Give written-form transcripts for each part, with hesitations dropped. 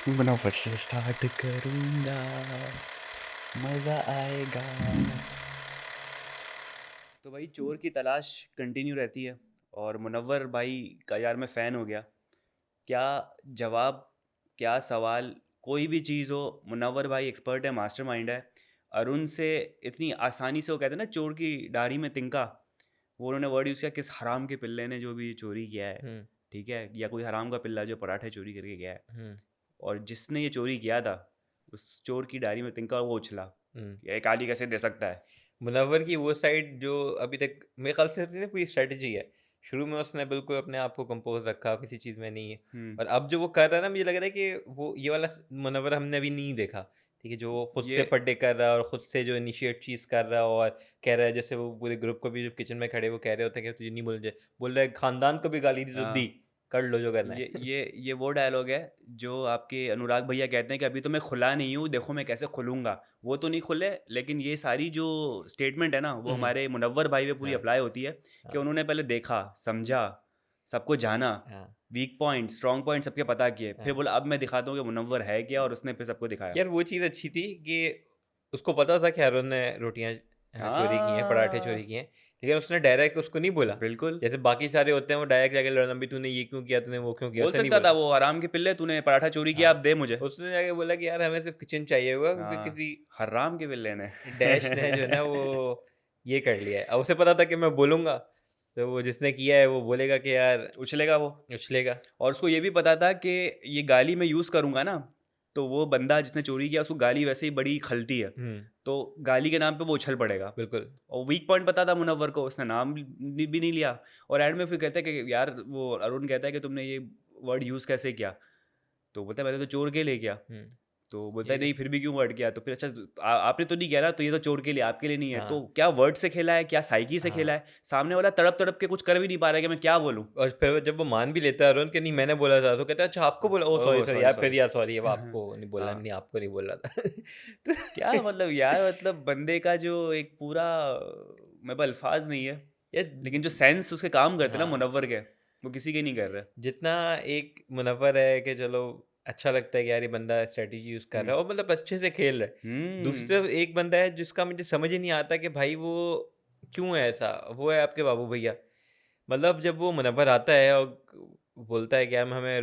मुनव्वर से स्टार्ट करूँगा, मज़ा आएगा। तो भाई चोर की तलाश कंटिन्यू रहती है और मुनव्वर भाई का यार मैं फ़ैन हो गया। क्या जवाब, क्या सवाल, कोई भी चीज़ हो, मुनव्वर भाई एक्सपर्ट है, मास्टरमाइंड है। अरुण से इतनी आसानी से, वो कहते हैं ना चोर की डाढ़ी में तिनका, वो उन्होंने वर्ड यूज़ किया, किस हराम के पिल्ले ने जो भी चोरी किया है, हुँ, ठीक है, या कोई हराम का पिल्ला जो पराठे चोरी करके गया है, हुँ, और जिसने ये चोरी किया था उस चोर की डायरी में तिनका वो उछला हुँ। कि ये गाली कैसे दे सकता है। मुनव्वर की वो साइड जो अभी तक मेरे ख़्याल से उसकी ना पूरी स्ट्रैटेजी है। शुरू में उसने बिल्कुल अपने आप को कंपोज़ रखा, किसी चीज़ में नहीं है। हम्म। और अब जो वो कर रहा है ना, मुझे लग रहा है कि वो ये वाला मुनव्वर हमने अभी नहीं देखा। ठीक है, जो वो खुद ये से फड्डे कर रहा है और खुद से जो इनिशिएट चीज़ कर रहा है और कह रहा है, जैसे वो पूरे ग्रुप को भी जब किचन में खड़े वो कह रहे होते हैं कि तुझे नहीं बोल रहा है, खानदान को भी गाली दी तो दी, हाँ, कर लो जो करना ये है। ये ये वो डायलॉग है जो आपके अनुराग भैया कहते हैं कि अभी तो मैं खुला नहीं हूँ, देखो मैं कैसे खुलूंगा। वो तो नहीं खुले, लेकिन ये सारी जो स्टेटमेंट है ना वो हुँ, हमारे मुनव्वर भाई पे पूरी हाँ, अप्लाई होती है कि हाँ, उन्होंने पहले देखा, समझा, सबको जाना, हाँ, वीक पॉइंट स्ट्रॉन्ग पॉइंट सबके पता किए, फिर हाँ। बोला अब मैं दिखाता हूँ कि मुनव्वर है क्या, और उसने फिर सबको दिखाया। यार वो चीज़ अच्छी थी कि उसको पता था कि अरुण ने रोटियाँ चोरी की हैं, पराठे चोरी हाँ, किए हैं, लेकिन उसने डायरेक्ट उसको नहीं बोला। बिल्कुल। जैसे बाकी सारे होते हैं वो डायरेक्ट जाके लड़ना, भी तूने ये क्यों किया, तूने वो क्यों किया, बोल उसने नहीं सकता था बोला। वो हराम के पिल्ले, तूने पराठा चोरी किया, अब हाँ, दे मुझे। उसने जाके बोला कि यार हमें सिर्फ़ किचन चाहिए होगा, क्योंकि हाँ, किसी हराम के पिल्ले ने। डैश ने जो है ना वो ये कर लिया है। अब उसे पता था कि मैं बोलूँगा, तो वो जिसने किया है वो बोलेगा कि यार उछलेगा वो। उछलेगा। और उसको ये भी पता था कि ये गाली मैं यूज़ करूँगा ना, तो वो बंदा जिसने चोरी किया उसको गाली वैसे ही बड़ी खलती है, हुँ, तो गाली के नाम पे वो उछल पड़ेगा। बिल्कुल। और वीक पॉइंट पता था मुनव्वर को, उसने नाम भी नहीं लिया। और एंड में फिर कहता है कि यार, वो अरुण कहता है कि तुमने ये वर्ड यूज़ कैसे किया, तो बोलता है मैंने तो चोर के लिए किया। हुँ, तो बोलता है ये नहीं फिर भी क्यों वर्ड किया, तो फिर अच्छा आपने तो नहीं किया ना, तो ये तो चोर के लिए, आपके लिए नहीं है, तो हाँ, क्या वर्ड से खेला है, क्या साइकी से खेला हाँ। है। सामने वाला तड़प तड़प के कुछ कर भी नहीं पा रहा है कि मैं क्या बोलूँ। और फिर वो जब वो मान भी लेता है अरुण कि नहीं मैंने बोला था, तो कहता है अच्छा आपको बोला, oh sorry oh sorry sorry यार, सॉरी। फिर यार सॉरी, अब आपको नहीं बोला, हाँ, नहीं आपको नहीं बोल रहा था। तो क्या मतलब यार, मतलब बंदे का जो एक पूरा, मेरे पास अल्फाज नहीं है, ये लेकिन जो सेंस उसके काम करते हैं ना हाँ, मुनव्वर के, वो किसी के नहीं कर रहे। जितना एक मुनव्वर है कि चलो अच्छा लगता है कि यार ये बंदा स्ट्रेटजी यूज़ कर हम्म। रहा है और मतलब अच्छे से खेल रहा है। दूसरी हम्म। तरफ एक बंदा है जिसका मुझे समझ ही नहीं आता कि भाई वो क्यों है ऐसा? वो है आपके बाबू भैया। मतलब जब वो मुनव्वर आता है और बोलता है कि यार हमें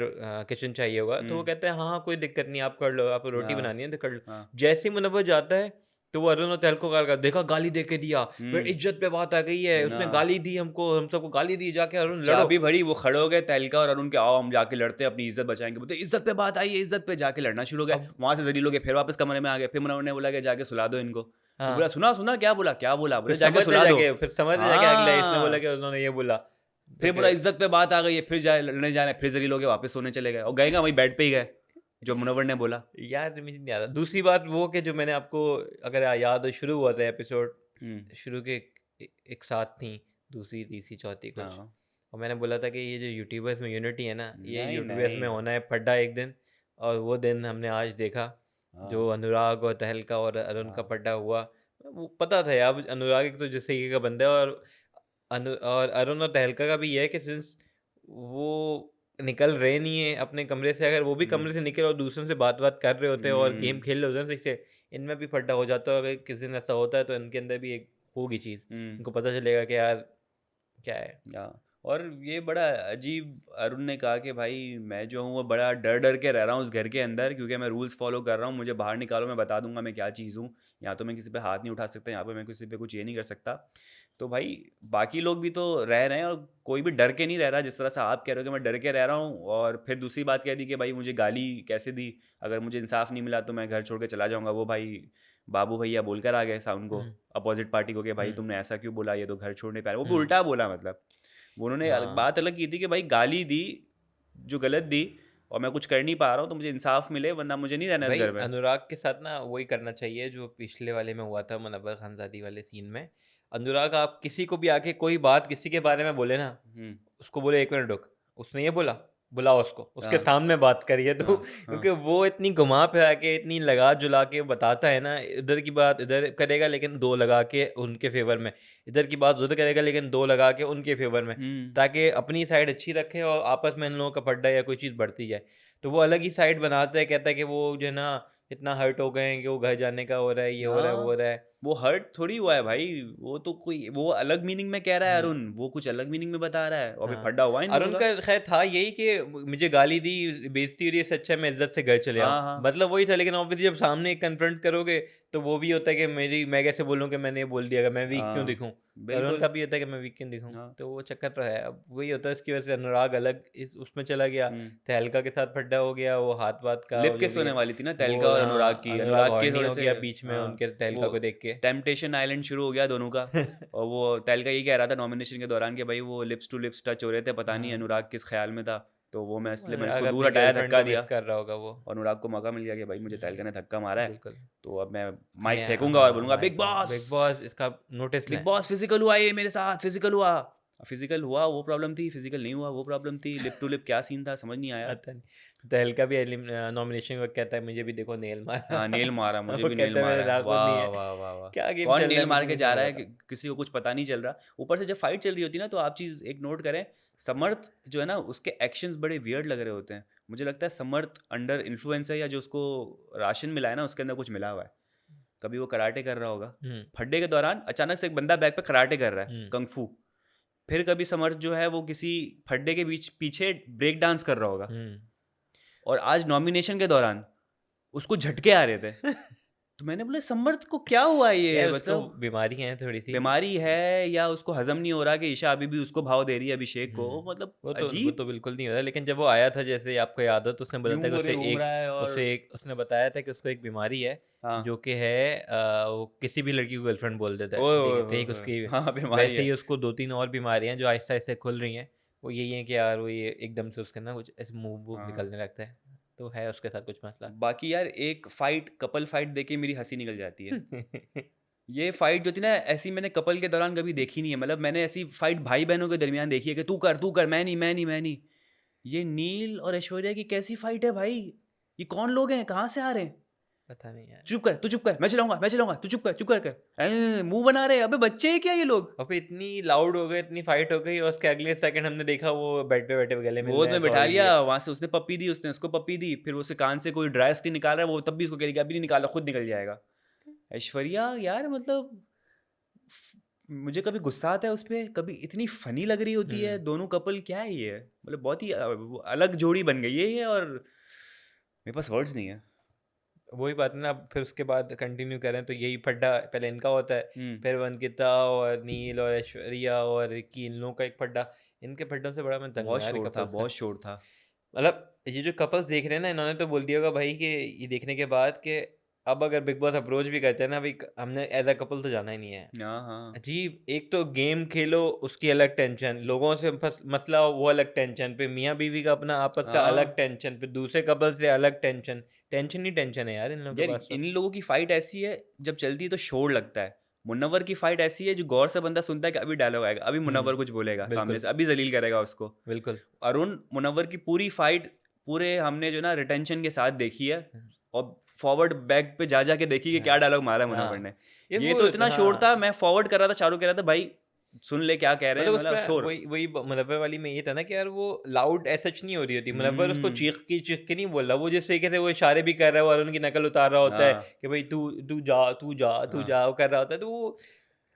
किचन चाहिए होगा, तो वो हम्म। कहता है हाँ, हाँ, कोई दिक्कत नहीं, आप कर लो, आपको रोटी हाँ। बनानी है तो कर लो। हाँ। जैसे ही मुनव्वर जाता है, तो वो अरुण और तहल को कॉल कर, देखा गाली दे के दिया, फिर हम्म। इज़्ज़त पे बात आ गई है, ना, उसने गाली दी हमको, हम सबको गाली दी, जाके अरुण लड़ो। चाबी भरी, वो खड़े हो गए तहलका और अरुण के, आओ हम जाके लड़ते हैं, अपनी इज्जत बचाएंगे। बोलते इज्जत पे बात आई है, इज्जत पे, जाके लड़ना शुरू हो गए। अब वहां से जरील हो गए, फिर वापस कमरे में आ गए, फिर मुनव्वर ने बोला कि जाके सुला दो इनको। फिर बोला हाँ, सुना सुना, क्या बोला, क्या बोला, बोले जाके सुला दो। फिर समझते जाके अगला इसने बोला हाँ, कि उन्होंने ये बोला। तो फिर बोला इज्जत पे बात आ गई है, फिर जाए लड़ने जाना है, फिर जलील हो गए, वापस सोने चले गए, और गए ना वही बेड पे ही गए जो मुनव्वर ने बोला। यार मुझे नहीं आता। दूसरी बात वो कि जो मैंने आपको, अगर याद हो, शुरू हुआ था एपिसोड, हम्म। शुरू के एक साथ थी, दूसरी, तीसरी, चौथी कुछ, हाँ। और मैंने बोला था कि ये जो यूट्यूबर्स में यूनिटी है ना, ये नहीं यूट्यूबर्स में नहीं। होना है पड्डा एक दिन, और वो दिन हमने आज देखा, जो हाँ। अनुराग और तहलका और अरुण का हाँ। पड्डा हुआ। वो पता था यार, अनुराग एक तो जिस तरीके का बंदा है, और और अरुण और तहलका का भी ये है कि सिंस वो निकल रहे नहीं है अपने कमरे से, अगर वो भी हम्म। कमरे से निकले और दूसरों से बात कर रहे होते हैं और गेम हम्म। खेल रहे होते हैं सही से, इनमें भी फड्डा हो जाता है। अगर किसी दिन ऐसा होता है तो इनके अंदर भी एक होगी चीज़, हम्म। इनको पता चलेगा कि यार क्या है। हाँ। और ये बड़ा अजीब, अरुण ने कहा कि भाई मैं जो हूँ वो बड़ा डर डर के रह रहा हूँ उस घर के अंदर, क्योंकि मैं रूल्स फॉलो कर रहा हूँ, मुझे बाहर निकालो मैं बता दूंगा मैं क्या चीज़ हूँ। यहाँ तो मैं किसी पे हाथ नहीं उठा सकता, यहाँ पे मैं किसी पे कुछ ये नहीं कर सकता। तो भाई बाकी लोग भी तो रह रहे हैं, और कोई भी डर के नहीं रह रहा जिस तरह से आप कह रहे हो कि मैं डर के रह रहा हूँ। और फिर दूसरी बात कह दी कि भाई मुझे गाली कैसे दी, अगर मुझे इंसाफ नहीं मिला तो मैं घर छोड़ के चला जाऊँगा। वो भाई बाबू भैया बोलकर आ गए साउंड को, हुँ, अपोजिट पार्टी को, कि भाई हुँ, तुमने ऐसा क्यों बोला, ये तो घर छोड़ नहीं पाया। वो भी हुँ, उल्टा बोला, मतलब वो उन्होंने हाँ। बात अलग की थी कि भाई गाली दी जो गलत दी, और मैं कुछ कर नहीं पा रहा हूँ, तो मुझे इंसाफ मिले, वरना मुझे नहीं रहना इस भाई घर में। अनुराग के साथ ना वही करना चाहिए जो पिछले वाले में हुआ था, मुनव्वर खानज़ादी वाले सीन में। अनुराग, आप किसी को भी आके कोई बात किसी के बारे में बोले ना, हम्म। उसको बोले 1 मिनट रुक, उसने ये बोला, बुलाओ उसको, उसके हाँ। सामने बात करिए तो हाँ। हाँ। क्योंकि वो इतनी घुमा-फिरा के, इतनी लगा-जुला के बताता है ना, इधर की बात इधर करेगा लेकिन 2 लगा के उनके फ़ेवर में, इधर की बात उधर करेगा लेकिन 2 लगा के उनके फ़ेवर में, हम्म। ताकि अपनी साइड अच्छी रखे और आपस में इन लोगों का पड्डा या कोई चीज़ बढ़ती जाए। तो वो अलग ही साइड बनाता है, कहता है कि वो जो है ना इतना हर्ट हो गए हैं कि वो घर जाने का हो रहा है, ये हो रहा है, वो हो हाँ, रहा है। वो हर्ट थोड़ी हुआ है भाई, वो तो कोई वो अलग मीनिंग में कह रहा है हुँ। अरुण, वो कुछ अलग मीनिंग में बता रहा है और अभी हाँ, फड्डा हुआ इन लोगों अरुण का। का ख़ैर था यही कि मुझे गाली दी, बेइज़्ज़ती हो रही है, इससे अच्छा है मैं इज़्ज़त से घर चले आऊँ। हाँ, हाँ। मतलब वही था, लेकिन ऑब्वियसली जब सामने कन्फ्रंट करोगे, तो वो भी होता है कि मैं कैसे बोलूँ कि मैंने ये बोल दिया, अगर मैं वीक क्यों हाँ, दिखूँ? तो अरुण बिल्कुल। का भी होता है कि मैं वीक क्यों दिखूँ? हाँ। तो वो चक्कर तो है। अब वही होता है, इसकी वजह से अनुराग अलग इस उसमें चला गया, हुँ। तहलका के साथ फड्डा हो गया, वो हाथ-वात का लिप वो जो किस भी होने है, वाली थी ना तहलका वो और अनुराग हाँ, की। अनुराग अनुराग के हॉर्नी थोड़े हो से गया बीच में हाँ, उनके तहलका वो को देख के। टेम्पटेशन आइलैंड शुरू हो गया दोनों का और वो तहलका यही कह रहा था नॉमिनेशन के दौरान कि भाई वो लिप्स टू लिप्स टच हो रहे थे, पता नहीं हाँ, अनुराग किस ख़्याल में था। तो वो मैं इसलिए मैंने अनुराग उसको दूर अपनी हटाया, गर्लफ्रेंड धक्का को दिया मिस कर रहा होगा वो। और अनुराग को मौका मिल गया कि भाई मुझे हुँ, तहलका ने धक्का मारा है, बिल्कुल। तो अब मैं माइक मैं फेंकूँगा और हाँ, बोलूँगा बिग माइक में बॉस! बिग बॉस इसका नोटिस बिग लें। बॉस फिजिकल हुआ ये मेरे साथ, फिजिकल हुआ। फिजिकल हुआ वो प्रॉब्लम थी, फिजिकल नहीं हुआ वो प्रॉब्लम थी। लिप टू लिप क्या सीन था समझ नहीं आया। पता नहीं। तहलका भी नॉमिनेशन में कहता है मुझे भी देखो नेल मारा। हाँ, नेल मारा, मुझे वो भी नेल कहता है मेरा मारा है। नाखून नहीं वाह, है। वाह, वाह, वाह! क्या गेम कौन चल रहा नेल है मार मुझे के नहीं जा समझ रहा है आता। किसी को कुछ पता नहीं चल रहा। ऊपर से जब फाइट चल रही होती है ना तो आप चीज़ एक नोट करें, समर्थ जो है ना उसके एक्शंस बड़े वियर्ड लग रहे होते हैं। मुझे लगता है समर्थ अंडर इन्फ्लुएंस है या जो उसको राशन मिला है ना उसके अंदर कुछ मिला हुआ है। कभी वो कराटे कर रहा होगा, हुँ, फड्डे के दौरान अचानक से एक बंदा बैक पे कराटे कर रहा है, हुँ, कंग फू। फिर कभी समर्थ जो है वो किसी फड्डे के बीच पीछे ब्रेक डांस कर रहा होगा हुँ। और आज नॉमिनेशन के दौरान उसको झटके आ रहे थे। तो मैंने बोला समर्थ को क्या हुआ ये यार उसको मतलब बीमारी है थोड़ी-सी। बीमारी है या उसको हजम नहीं हो रहा कि ईशा अभी भी उसको भाव दे रही है अभिषेक को हुँ। मतलब वो अजीब तो बिल्कुल नहीं हो रहा, लेकिन जब वो आया था जैसे आपको याद हो तो उसने बोला था यूं कि करके घूम रहा है और उसने बताया था कि उसको एक बीमारी है हाँ जो कि है वो किसी भी लड़की को गर्लफ्रेंड बोल देता है, ओए ठीक ओए है? तो ओए एक ओए उसकी हाँ बीमारी वैसे है। ही उसको 2-3 और बीमारियाँ हैं जो आहिस्ता-आहिस्ता खुल रही हैं। वो यही है कि यार वो ये एकदम से उसके ना कुछ ऐसे मुँह-वूह हाँ निकलने लगता है। तो है उसके साथ कुछ मसला। बाकी यार एक फाइट कपल फाइट देके मेरी हंसी निकल जाती है। ये फाइट जो थी ना ऐसी मैंने कपल के दौरान कभी देखी नहीं है मतलब मैंने ऐसी फाइट भाई बहनों के दरमियान देखी है कि तू कर मैं नहीं। ये नील और ऐश्वर्या की कैसी फाइट है भाई? ये कौन लोग हैं? कहाँ से आ रहे हैं? पता नहीं यार। चुप कर, मैं चलाऊँगा, तू चुप कर। मुँह बना रहे हैं, अबे बच्चे हैं क्या ये लोग? और फिर इतनी लाउड हो गई, इतनी फाइट हो गई और उसके अगले सेकंड हमने देखा वो बेड पे बैठे हुए गले मिल गोद रहे हैं, में बिठा सॉरी लिया, ये। वहाँ से उसने पप्पी दी, उसने उसको पप्पी दी, फिर उसे कान से कोई ड्राई स्क्रीन निकाल रहा है, वो तब भी उसको कह रही कि अभी नहीं निकाला, खुद निकल जाएगा। ऐश्वर्या यार मतलब मुझे कभी गुस्सा आता है उस पे, कभी इतनी फनी लग रही होती है, हुँ। दोनों कपल क्या है ये? मतलब बहुत ही वो अलग जोड़ी बन गई है ये और मेरे पास वर्ड्स नहीं है। वही बात है ना, अब फिर उसके बाद कंटिन्यू करें तो यही फड्डा पहले इनका होता है, हुँ, फिर अंकिता और नील और ऐश्वर्या और रिकी, इन लोगों का एक फड्डा। इनके फड्डों से बड़ा मैं तंग हूँ यार कपल्स का। बहुत शोर था। मतलब ये जो कपल्स देख रहे हैं ना, इन्होंने तो बोल दिया होगा भाई कि ये देखने के बाद कि अब अगर बिग बॉस अप्रोच भी करते हैं ना भाई, हमने एज़ अ कपल तो जाना ही नहीं है। हाँ, हाँ। अजीब, एक तो गेम खेलो उसकी अलग टेंशन, लोगों से मसला हो वो अलग टेंशन, फिर मियाँ बीवी का अपना आपस का अलग हाँ, टेंशन, फिर दूसरे कपल से अलग टेंशन। टेंशन ही टेंशन है यार इन लोगों के यार पास तो। इन लोगों की फाइट ऐसी है जब चलती है तो शोर लगता है। मुनव्वर की फाइट ऐसी है जो गौर से बंदा सुनता है कि अभी डायलॉग आएगा, अभी मुनव्वर हुँ, कुछ बोलेगा सामने बिल्कुल, से, अभी जलील करेगा उसको। बिल्कुल। अरुण मुनव्वर की पूरी फाइट पूरे हमने जो ना रिटेंशन के साथ देखी है हुँ, और फॉरवर्ड बैक पे जा के देखी कि हाँ, क्या डायलॉग मारा है मुनव्वर हाँ। ने। ये ये वो तो इतना शोर था हाँ। मैं फॉरवर्ड कर रहा था शाहरुख कह रहा था भाई सुन ले क्या कह रहे हैं मतलब मतलब उसमें शोर। वही वही मुनव्वर वाली में ये था ना कि यार वो लाउड एज़ सच नहीं हो रही होती। मुनव्वर उसको हम्म चीख के नहीं बोल रहा। वो जिस तरीके से वो इशारे भी कर रहा है, वो अरुण की नकल उतार रहा होता है हाँ कि भाई तू हाँ जा, वो कर रहा होता है। तो वो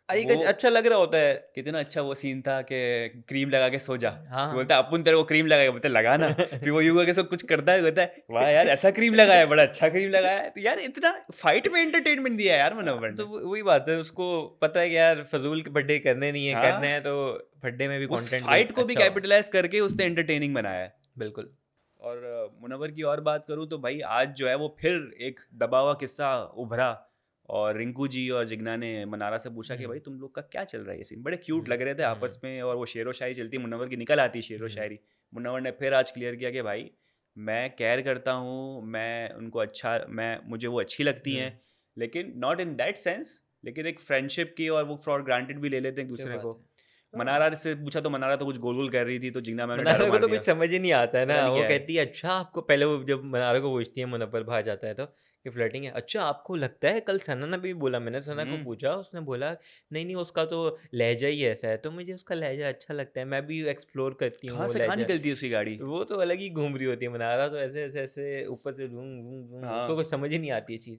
एक वो अच्छा लग रहा होता है। कितना अच्छा वो सीन था कि क्रीम लगा के सो जा फिर हाँ। बोलता है अपुन तेरे को क्रीम लगाएगा बोलते लगा ना फिर वो यूं करके सब कुछ करता है कहता है वाह यार ऐसा क्रीम लगाया है, बड़ा अच्छा क्रीम लगाया है तो यार इतना फाइट में एंटरटेनमेंट दिया है यार मनोवर तो ने। वही बात है, उसको पता है कि यार फ़ज़ूल के फड्डे करने नहीं है, करने हाँ हैं तो फड्डे में भी उस कंटेंट कोई फाइट को भी अच्छा हो। कैपिटलाइज करके उसने एंटरटेनिंग बनाया है। बिल्कुल। और मुनव्वर की और बात करूँ तो भाई आज जो है वो फिर एक दबा हुआ किस्सा उभरा और रिंकू जी और जिग्ना ने मनारा से पूछा कि हुँ, भाई तुम लोग का क्या चल रहा है ये सीन बड़े क्यूट हुँ, लग रहे थे हुँ, आपस में और वो शेरो शायरी चलती है मुनव्वर की निकल आती शेरो हुँ, शायरी। मुनव्वर ने फिर आज क्लियर किया कि भाई मैं केयर करता हूँ मैं उनको अच्छा मैं मुझे वो अच्छी लगती हुँ, हैं लेकिन नॉट इन दैट सेंस लेकिन एक फ्रेंडशिप की और वो फॉर ग्रांटेड भी ले लेते हैं एक क्या दूसरे बात को। है। हाँ। मनारा से पूछा तो मनारा तो कुछ गोल-गोल कर रही थी, तो जिग्ना मैम ने डायलॉग मनारा को मार तो दिया। कुछ समझ ही नहीं आता है ना, पता नहीं वो क्या है? कहती है अच्छा आपको, पहले वो जब मनारा को पूछती है मुनव्वर बाहर जाता है तो कि फ्लर्टिंग है, अच्छा आपको लगता है, कल सना ने भी बोला, मैंने सना को हुँ। पूछा, उसने बोला नहीं नहीं उसका तो लहजा ही ऐसा है, तो मुझे उसका लहजा अच्छा लगता है, मैं भी एक्सप्लोर करती हूँ कहाँ वो से कहाँ लहजा। निकलती है उसकी गाड़ी? तो वो तो अलग ही घूम रही होती है, मनारा तो ऐसे ऐसे ऐसे ऊपर से रूम रूम रूम, उसको हाँ। कुछ समझ ही नहीं आती है चीज़।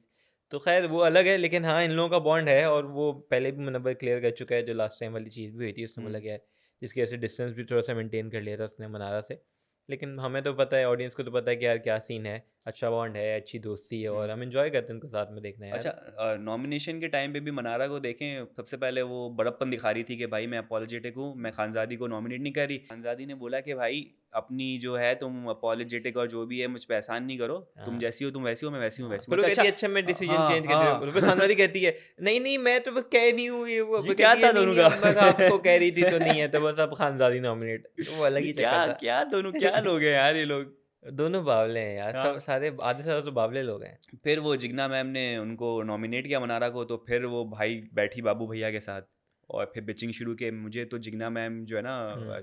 तो खैर वो अलग है, लेकिन हाँ इन लोगों का बॉन्ड है, और वो पहले भी मुनव्वर क्लियर कर चुका है, जो लास्ट टाइम वाली चीज़ भी हुई थी उसने बोला हुँ। क्या है, जिसकी वजह से डिस्टेंस भी थोड़ा सा मेंटेन कर लिया था उसने मनारा से। लेकिन हमें तो पता है, ऑडियंस को तो पता है कि यार क्या सीन है, अच्छा बॉन्ड है, अच्छी दोस्ती है, और हुँ। हम एंजॉय करते हैं उनको साथ में देखना अच्छा, यार। नॉमिनेशन के टाइम पे भी मनारा को देखें, सबसे पहले वो बड़प्पन दिखा रही थी कि भाई मैं अपोलोजेटिक हूँ, मैं खानज़ादी को नॉमिनेट नहीं कर रही। खानज़ादी ने बोला कि भाई अपनी जो है तुम अपोलोजेटिक और जो भी है मुझ पे एहसान नहीं करो, तुम हाँ। जैसी हो तुम वैसी हो, मैं वैसी हूँ हाँ, वैसी हूँ। फिर वो मतलब कहती अच्छा है अच्छा मैं डिसीजन हाँ, चेंज कर रही हूँ, फिर हाँ। खानदादी कहती है नहीं नहीं मैं तो बस कह रही हूँ ये वो, ये फिर क्या कहती है था नहीं दोनों नहीं का? अब मैं आपको कह रही थी तो नहीं है, तो बस अब खानदादी नॉमिनेट, तो वो अलग ये ही चक्कर क्या था। क्या दोनों क्या लोग हैं यार ये लोग? दोनों बावले हैं यार, सब हाँ। सारे आधे से ज़्यादा तो बावले लोग हैं। फिर वो जिग्ना मैम ने उनको नॉमिनेट किया मनारा को, तो फिर वो भाई बैठी बाबू भैया के साथ और फिर बिचिंग शुरू की, मुझे तो जिग्ना मैम जो है ना हुँ,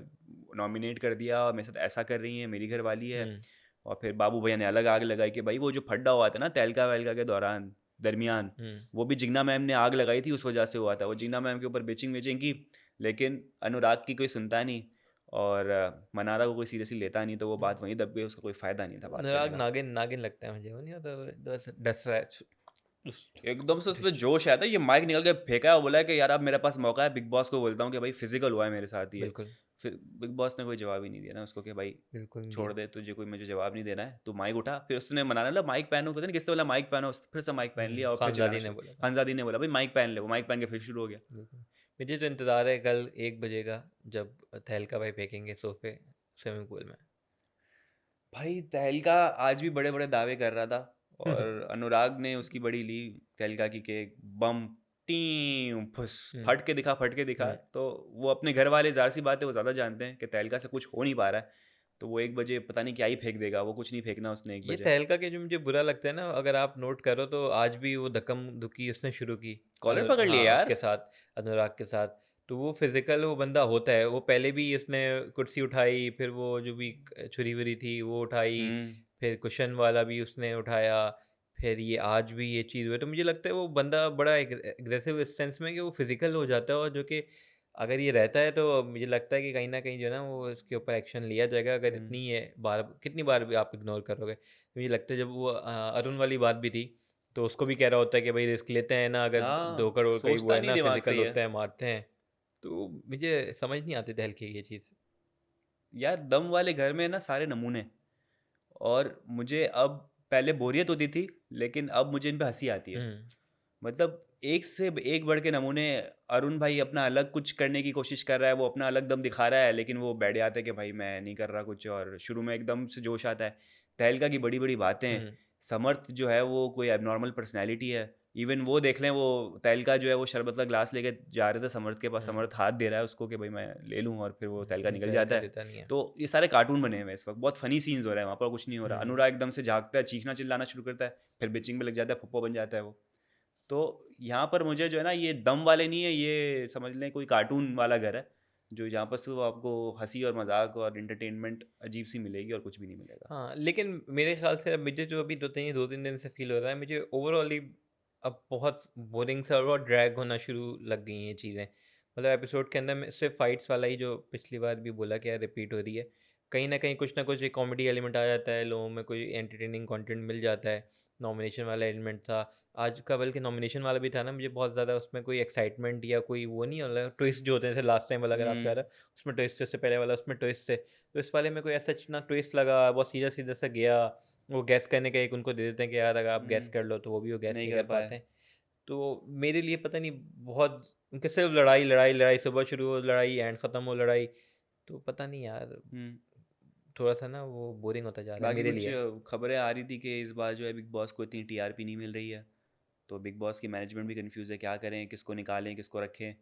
नॉमिनेट कर दिया और मेरे साथ ऐसा कर रही हैं, मेरी घरवाली है। हुँ, और फिर बाबू भैया ने अलग आग लगाई कि भाई वो जो फड्डा हुआ था ना तहलका वहलका के दौरान दरमियान, हुँ। वो भी जिग्ना मैम ने आग लगाई थी, उस वजह से हुआ था। वो जिग्ना मैम के ऊपर बिचिंग विचिंग की, लेकिन अनुराग की कोई सुनता नहीं और मनारा को कोई सीरियसली लेता नहीं, तो वो हुँ। बात वहीं दब गई, उसका कोई फ़ायदा नहीं था बात करने अनुराग का। नागिन नागिन लगता है मुझे, वो नहीं होता वो बस डस रहा है उस एकदम से उस पे जोश आया था, ये माइक निकल के फेंका और बोला कि यार अब मेरे पास मौका है, बिग बॉस को बोलता हूँ कि भाई फिजिकल हुआ है मेरे साथ ये। बिल्कुल, फिर बिग बॉस ने कोई जवाब ही नहीं दिया ना उसको कि भाई बिल्कुल नहीं छोड़ दिया। दे, तुझे कोई मुझे जवाब नहीं देना है, तू माइक उठा। फिर उसने मनाने लगा माइक पहनो, पता नहीं किसने बोला माइक पहनो, फिर से माइक पहन लिया और फिर चिल्लाना खानदादी ने शुरू। बोला था। खानजादी ने बोला भाई माइक पहन ले, वो माइक पहन के फिर शुरू हो गया। बिल्कुल। मुझे तो इंतज़ार है कल 1 बजे का, जब तहलका भाई फेंकेंगे सोफे स्विमिंग पूल में। भाई तहलका आज भी बड़े बड़े दावे कर रहा था और अनुराग ने उसकी बड़ी ली तहलका की के बम टीम फुस हुँ, फट के दिखा। हुँ। तो वो अपने घर वाले ज़ाहिर सी बात है वो ज़्यादा जानते हैं कि तहलका से कुछ हो नहीं पा रहा है, तो वो 1 बजे पता नहीं क्या ही फेंक देगा, वो कुछ नहीं फेंकना उसने एक ये बजे तहलका के जो मुझे बुरा लगता है ना, अगर आप नोट करो तो आज भी वो धक्कम-धुक्की उसने शुरू की। कॉलर पकड़ लिए हाँ, यार। उसके साथ, अनुराग के साथ। तो वो फ़िज़िकल वो बंदा होता है, वो पहले भी इसने कुर्सी उठाई, फिर वो जो भी छुरी-वुरी थी वो उठाई, हम्म। फिर कुशन वाला भी उसने उठाया, फिर ये आज भी ये चीज़ हुई है। तो मुझे लगता है वो बंदा बड़ा एग्रेसिव इस सेंस में कि वो फ़िज़िकल हो जाता है, और जो कि अगर ये रहता है तो मुझे लगता है कि कहीं न कहीं जो है ना वो इसके ऊपर एक्शन लिया जाएगा। अगर हम्म। इतनी ये बार कितनी बार भी आप इग्नोर करोगे? मुझे लगता है जब वो अरुण वाली बात भी थी, तो उसको भी कह रहा होता है कि भाई रिस्क लेते हैं ना, अगर 2 हाँ, करोड़ का ही वो सोचता है नहीं ना, दिमाग फिज़िकल सही है। होता है, मारते हैं। तो मुझे समझ नहीं आती दहल की ये चीज़। यार दम वाले घर में ना सारे नमूने, और मुझे अब पहले बोरियत होती थी, लेकिन अब मुझे इन पे हंसी आती है। हुँ, मतलब एक से एक बढ़ के नमूने। अरुण भाई अपना अलग कुछ करने की कोशिश कर रहा है, वो अपना अलग दम दिखा रहा है, लेकिन वो बैठ जाता है कि भाई मैं नहीं कर रहा कुछ, और शुरू में एकदम से जोश आता है। तहलका की बड़ी बड़ी बातें। हुँ, समर्थ जो है वो कोई एबनॉर्मल पर्सनैलिटी है। इवन वो देख लें, वो तहलका जो है वो शरबत का ग्लास लेके जा रहे थे समर्थ के पास, हुँ। समर्थ हाथ दे रहा है उसको कि भाई मैं ले लूँ, और फिर वो तहलका निकल जाता तहलका है। देता नहीं है। तो ये सारे कार्टून बने हुए हैं इस वक्त, बहुत फनी सीन्स हो रहे हैं वहाँ पर, कुछ नहीं हो रहा। हुँ। अनुराग एकदम से झाँकता है, चीखना चिल्लाना शुरू करता है, फिर बिचिंग में लग जाता है, फुप्पो बन जाता है वो। तो यहाँ पर मुझे जो है ना ये दम वाले नहीं है, ये समझ लें कोई कार्टून वाला घर है, जो जहाँ पर सिर्फ आपको हंसी और मजाक और इंटरटेनमेंट अजीब सी मिलेगी और कुछ भी नहीं मिलेगा। हाँ, लेकिन मेरे ख़्याल से अब मुझे जो अभी 2-3 दिन से फ़ील हो रहा है, मुझे ओवरऑल ही अब बहुत बोरिंग सा और ड्रैग होना शुरू लग गई हैं ये चीज़ें। मतलब एपिसोड के अंदर में सिर्फ़ फाइट्स वाला ही, जो पिछली बार भी बोला कि यार रिपीट हो रही है। कहीं न कहीं कुछ ना कुछ एक कॉमेडी एलिमेंट आ जाता है, लोगों में कोई एंटरटेनिंग कंटेंट मिल जाता है। नॉमिनेशन वाला एलिमेंट था, आज का बल्कि नॉमिनेशन वाला भी था ना, मुझे बहुत ज़्यादा उसमें कोई एक्साइटमेंट या कोई वो नहीं, मतलब ट्विस्ट जो होते हैं, जैसे लास्ट टाइम वाला अगर आपको याद हम्म। है, उसमें ट्विस्ट थे, उससे पहले वाला उसमें ट्विस्ट थे। तो इस वाले में कोई ऐसा ना ट्विस्ट लगा, बहुत सीधा-सीधा सा गया। वो गेस करने का एक उनको दे देते हैं कि यार अगर आप गेस कर लो, तो वो भी वो गेस नहीं नहीं कर कर पाए। पाते हैं। तो मेरे लिए पता नहीं, बहुत उनके सिर्फ लड़ाई, लड़ाई, लड़ाई, सुबह शुरू हो लड़ाई, एंड खत्म हो लड़ाई। तो पता नहीं यार, हम्म। थोड़ा-सा ना वो बोरिंग होता जा रहा है बाकी मेरे कुछ लिए। खबरें आ रही थी कि इस बार जो है बिग बॉस को इतनी टीआरपी नहीं मिल रही है, तो बिग बॉस की मैनेजमेंट भी कंफ्यूज है, क्या करें, किसको निकालें किसको रखें।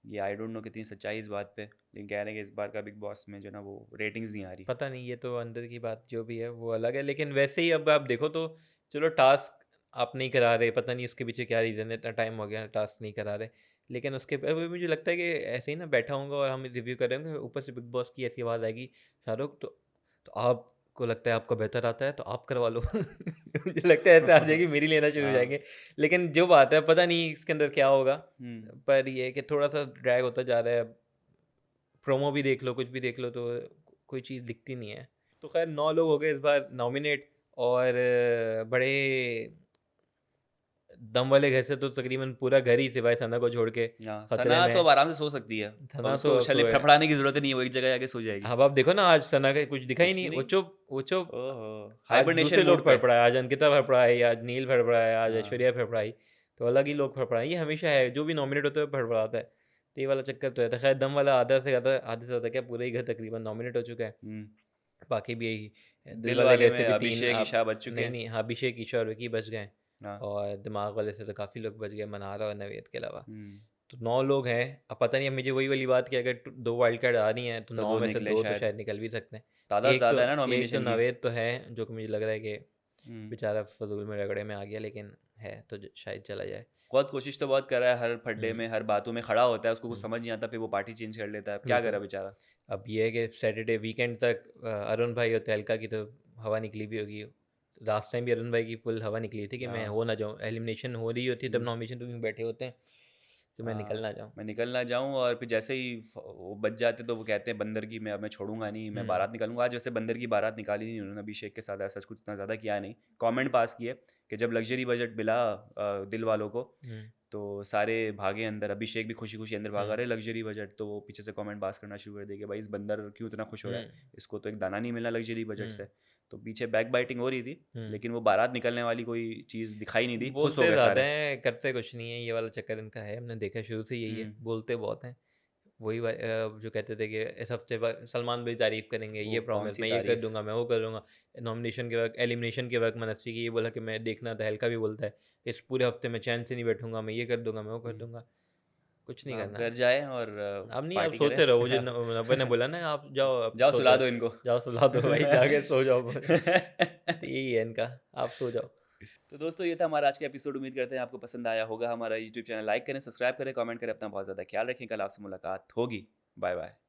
ये आई डोंट नो कितनी सच्चाई इस बात पे, लेकिन कह रहे हैं कि इस बार का बिग बॉस में जो ना वो रेटिंग्स नहीं आ रही। पता नहीं, ये तो अंदर की बात जो भी है वो अलग है, लेकिन वैसे ही अब आप देखो तो चलो टास्क आप नहीं करा रहे, पता नहीं उसके पीछे क्या रीज़न है, इतना टाइम हो गया टास्क नहीं करा रहे। लेकिन उसके अभी मुझे लगता है कि ऐसे ही ना बैठा होऊँगा और हम रिव्यू कर रहे होंगे, ऊपर से बिग बॉस की ऐसी आवाज़ आएगी, शाहरुख तो आपको लगता है आपका बेहतर आता है तो आप करवा लो। मुझे लगता है ऐसे आ जाएगी, मेरी लेना शुरू हो हाँ। जाएँगे। लेकिन जो बात है पता नहीं इसके अंदर क्या होगा, हुँ। पर ये है कि थोड़ा-सा ड्रैग होता जा रहा है। प्रोमो भी देख लो, कुछ भी देख लो तो कोई चीज़ दिखती नहीं है। तो ख़ैर 9 लोग हो गए इस बार नॉमिनेट और बड़े दम वाले घर से तो तकरीबन पूरा घर ही सिवाय सना को छोड़ के हाँ, खतरे सना में तो अब है। आराम से सो सकती है। अब सना तो उसको अब चले तो है। फड़फड़ाने की ज़रूरत नहीं है, वो एक जगह जाके सो जाएगी। अब आप देखो ना आज सना का कुछ दिखा ही कुछ नहीं, भी वो नहीं। चुप, वो चुप। ओहो! आज हाइबरनेशन दूसरे मोड लोग पे। फड़फड़ाए, आज अंकिता फड़फड़ाई, आज नील फड़फड़ाए, आज हाँ। ऐश्वर्या फड़फड़ाई, तो अलग ही लोग फड़फड़ाए। ये हमेशा है, जो भी नॉमिनेट होता है वो फड़फड़ाता है। तो ये वाला चक्कर तो है। तो खैर दम वाला आधे से ज़्यादा क्या पूरा ही घर तकरीबन नॉमिनेट हो चुका है। हुँ। बाकी भी दिल दिल वाले वाले घर से में भी 3 अभिषेक, अब ईशा बच चुके नहीं, हैं। नहीं हाँ, अभिषेक, ईशा और विकी बच गए हाँ। और दिमाग वाले से तो काफ़ी लोग बच गए, मनारा और नवेद के अलावा। हुँ। तो 9 लोग हैं। अब पता नहीं, अब मुझे वही वाली बात कि अगर 2 वाइल्ड कार्ड आ रही हैं तो तो 9 2 में से निकले 2 तो शायद। शायद निकल भी सकते हैं। तादाद ज़्यादा है ना एक तो नॉमिनेशन की। नवेद तो है, जो कि मुझे लग रहा है कि हुँ। बेचारा फ़ज़ूल में रगड़े में आ गया, लेकिन है तो शायद चला जाए। बहुत कोशिश तो बहुत कर रहा है, हर फड्डे हुँ, में, हर बातों में खड़ा होता है, उसको कुछ हुँ, समझ नहीं आता, फिर वो पार्टी चेंज कर लेता है। अब क्या बिल्कुल। करे बेचारा? अब ये है कि सैटरडे वीकेंड तक अरुण भाई और तहलका की तो हवा निकली भी होगी। लास्ट टाइम भी अरुण भाई की फुल हवा निकली थी कि मैं हाँ। हो ना जाऊँ, एलिमिनेशन हो रही होती है तब हुँ। नॉमिनेशन रूम में बैठे होते हैं, तो मैं निकल हाँ, ना जाऊँ। मैं निकल ना जाऊँ और फिर जैसे ही वो बच जाते तो वो कहते हैं बंदर की मैं छोड़ूँगा नहीं, मैं हुँ, बारात निकालूँगा। आज वैसे बंदर की बारात निकाली नहीं उन्होंने अभिषेक के साथ, ऐसा कुछ इतना ज़्यादा किया नहीं। कमेंट पास किए कि जब लग्ज़री बजट मिला दिल वालों को, हुँ, तो सारे भागे अंदर, अभिषेक भी खुशी-खुशी अंदर भागा, हुँ, अरे लग्ज़री बजट, तो वो पीछे से कमेंट पास करना शुरू कर दिए कि भाई इस बंदर क्यों इतना खुश हो रहा हुँ, है? इसको तो एक दाना नहीं मिला लग्ज़री बजट हुँ, से। तो पीछे बैक बाइटिंग हो रही थी, हुँ। लेकिन वो बारात निकलने वाली कोई चीज़ दिखाई नहीं दी, खुश हो बोलते गए ज़्यादा सारे। हैं, करते कुछ नहीं है, ये वाला चक्कर इनका है, हमने देखा शुरू से यही है, हुँ, बोलते बहुत हैं। वही जो कहते थे कि इस हफ्ते सलमान भाई तारीफ़ करेंगे, वो ये प्रॉमिस कौन-सी मैं ये कर तारीफ़। दूँगा, मैं वो कर दूँगा। नॉमिनेशन के वक़्त, एलिमिनेशन के वक़्त मनस्वी की ये बोला कि मैं देखना, तहलका भी बोलता है, इस पूरे हफ्ते मैं चैन से नहीं बैठूँगा, मैं ये कर दूँगा, मैं वो कर हुँ। दूँगा। कुछ नहीं आप करना। घर जाएँ और अब नहीं, आप पार्टी करें। सोते रहो, मुझे नव्वे ने बोला ना, आप जाओ, आप जाओ सोते सुला रहो। दो इनको। जाओ सुला दो भाई, जाके सो जाओ। तो यही है इनका, आप सो जाओ। तो दोस्तों ये था हमारा आज का एपिसोड। उम्मीद करते हैं आपको पसंद आया होगा। हमारा यूट्यूब चैनल लाइक करें, सब्सक्राइब करें, कमेंट करें। अपना बहुत ज़्यादा ख्याल रखें। कल आपसे मुलाकात होगी। Bye bye.